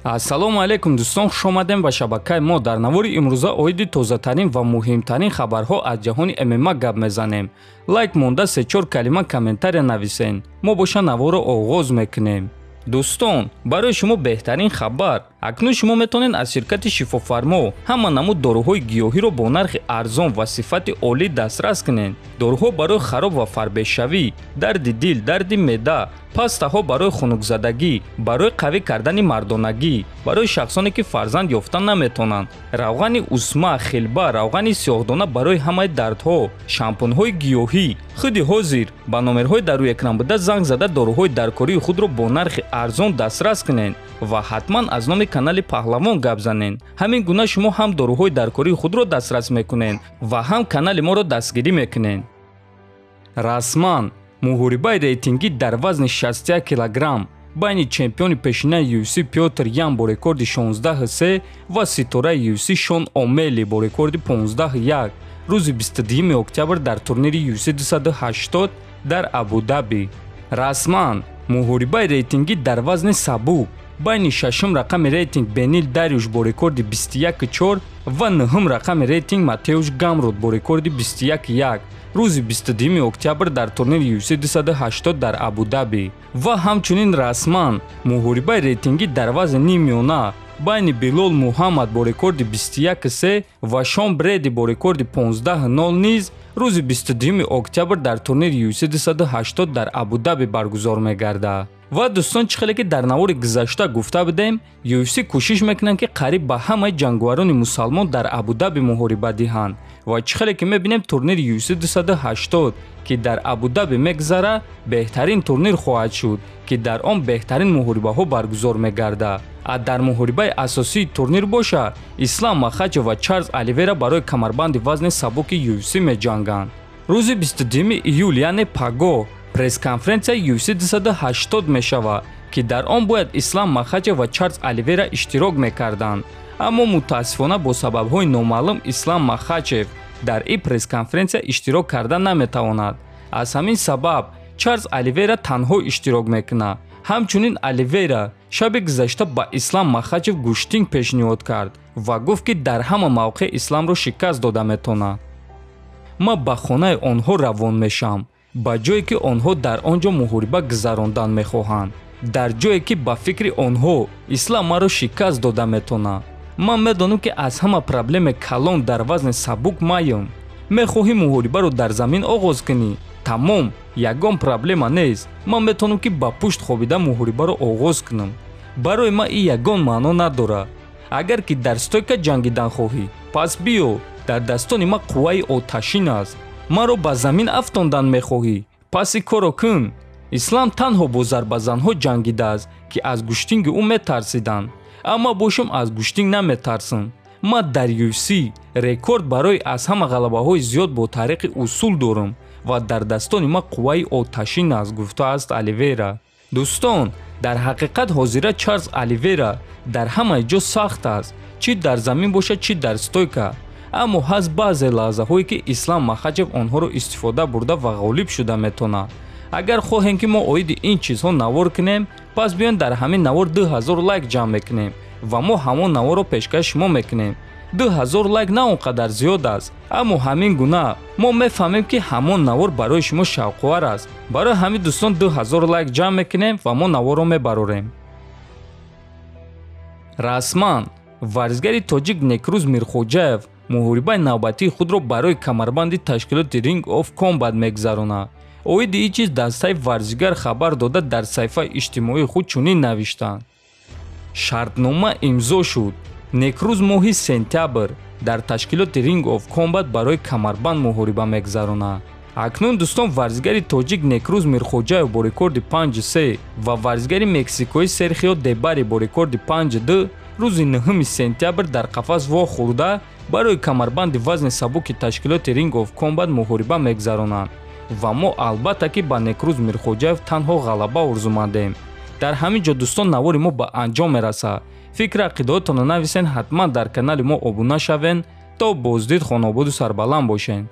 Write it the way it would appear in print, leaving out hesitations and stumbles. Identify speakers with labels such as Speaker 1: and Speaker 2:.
Speaker 1: Ассалому алейкум дӯстон, хуш омадем ба шабакаи мо. Дар навори имрӯза оиди тозатарин ва муҳимтарин хабарҳо аз ҷаҳони ММА гап мезанем. Лайк монда 3-4 калима комментария нависен. Мо боша наворро оғоз мекунем. дӯстон, барои шумо беҳтарин хабар. акнун шумо метавонед аз ширкати шифофармо ҳама намуд доруҳои гиёҳиро бо нархи арзон ва сифати олӣ дастрас кунед. доруҳо барои хароб ва фарбешавӣ, дарди дил, дарди меъда, пастаҳо барои хунукзадагӣ, барои қавӣ кардани мардонагӣ, барои шахсоне ки фарзанд ёфта наметавонанд, равғани усма, хилба, равғани сиёҳдона барои ҳамаи дардҳо, шампунҳои гиёҳӣ. худи ҳозир ба номерҳои дар рӯи экран буда занг зада доруҳои даркории худро бо нархи арзон дастрас кунед ва ҳатман аз номи канали Паҳлавон гап занед. ҳамин гуна шумо ҳам доруҳои даркории худро дастрас мекунед ва ҳам канали моро дастгирӣ мекунед. расман муҳорибаи рейтингӣ дар вазни 61 килограмм байни чемпиони пешинаи UFC Пётр Ян бо рекорди 16-3 ва ситораи UFC Шон Омели бо рекорди 15-1 рӯзи 22 октябр дар турнири UFC 280 дар Абу-Даби. расман муҳорибаи рейтингӣ дар вазни сабук байни шашум рақами рейтинг Бенил Дарюш бо рекорди 21-4 ва нӯҳум рақами рейтинг Матеуш Гамрот бо рекорди 21-1 рӯзи 22 октябр дар турнири UFC 280 дар Абу-Даби. ва ҳамчунин расман муҳорибаи рейтингӣ дар вазни нимёна байни Билол Муҳаммад бо рекорди 21-3 ва Шон Бреди бо рекорди 15-0 низ рӯзи 22 октябр дар турнири UFC 280 дар Абу-Даби баргузор мегардад. ва дӯстон, чӣ хеле ки дар навори гузашта гуфта будем, UFC кӯшиш мекунанд ки қариб ба ҳамаи ҷангаварони мусалмон дар Абу-Даби муҳориба диҳанд ва чӣ хеле ки мебинем турнири UFC 280 ки дар Абу-Даби мегзара беҳтарин турнир хоҳад шуд ки дар он беҳтарин муҳорибаҳо баргузор мегардад. дар муҳорибаи асосии турнир боша Ислам Махачев ва Чарлз Оливера барои камарбанди вазни сабуки UFC меҷанганд. рӯзи 22 июл яъне паго пресс-конференсияи UFC 280 мешавад ки дар он бояд Ислам Махачев ва Чарлз Оливера иштирок мекарданд, аммо мутаассифона бо сабабҳои номаълум Ислам Махачев дар ин пресс-конференсия иштирок карда наметавонад. аз ҳамин сабаб Чарлз Оливера танҳо иштирок мекунад. ҳамчунин Оливера шаби гузашта ба Ислам Махачев гӯштинг пешниҳод кард ва гуфт ки дар ҳама мавқеъ исламро шикаст дода метавонад. ман ба хонаи онҳо равон мешавам, ба ҷое ки онҳо дар он ҷо муҳориба гузарондан мехоҳанд, дар ҷое ки ба фикри онҳо ислам маро шикаст дода метавонад. ман медонам ки аз ҳама проблемаи калон дар вазни сабук маем. мехоҳӣ муҳорибаро дар замин оғоз кунӣ, тамом, ягон проблема нест. ман метавонам ки ба пушт хобида муҳорибаро оғоз кунам. барои ман ин ягон маъно надорад. агар ки дар стойка ҷангидан хоҳӣ, пас биё, дардастони ман қувваи оташин аст. маро ба замин афтондан мехоҳӣ, пас ин корро кун. ислам танҳо бо зарбазанҳо ҷангидааст ки аз гӯштинги ӯ метарсиданд, аммо бошам аз гӯштинг наметарсам. ман дар UFC рекорд барои аз ҳама ғалабаҳои зиёд бо тариқи усул дорам ва дар daстони ман қувваи оташин аст, гуфтааст Оливера. дӯстон, дар ҳақиқат ҳозира Чарлз Оливера дар ҳамаи ҷо сахт аст, чӣ дар замин бошад, чӣ дар стойка. аммо ҳаст баъзе лаҳзаҳое ки Ислам Махачев онҳоро истифода бурда ва ғолиб шуда метавонад. агар хоҳем ки мо оиди ин чизҳо навор кунем, пас биён дар ҳамин навор 2000 лайк ҷамъ мекунем ва мо ҳамон наворро пешкаши шумо мекунем. 2000 лайк на он қадар зиёд аст, аммо ҳамин гуна мо мефаҳмем ки ҳамон навор барои шумо шавқовар аст. барои ҳамин дӯстон 2000 лайк ҷамъ мекунем ва мо наворро мебарорем. расман варзигари тоҷик Некрӯз Мирхоҷаев муҳорибаи навбатии худро барои камарбанди ташкилоти Ring of Combat мегзаронад. оиди ин чиз дастаи варзигар хабар дода дар саҳифаи иҷтимоии худ чунин навиштанд: шартнома имзо шуд. Некрӯз моҳи сентябр дар ташкилоти Ring of Combat барои камарбанд муҳориба мегзаронад. акнун дӯстон, варзигари тоҷик Некрӯз Мирхоҷаев бо рекорди 5-3 ва варзигари мексикои Серхио Дебари бо рекорди 5-2 рӯзи 9 сентябр дар қафас вохӯрда барои камарбанди вазни сабуки ташкилоти Ring of Combat муҳориба мегзаронанд ва мо албатта ки ба Некрӯз Мирхоҷаев танҳо ғалаба орзумандем. дар ҳамин ҷо дӯстон, навори мо ба анҷом мерасад. фикр ақидаотонро нависен, ҳатман дар канали мо обуна шавен. то боздид, хонободу сарбаланд бошед.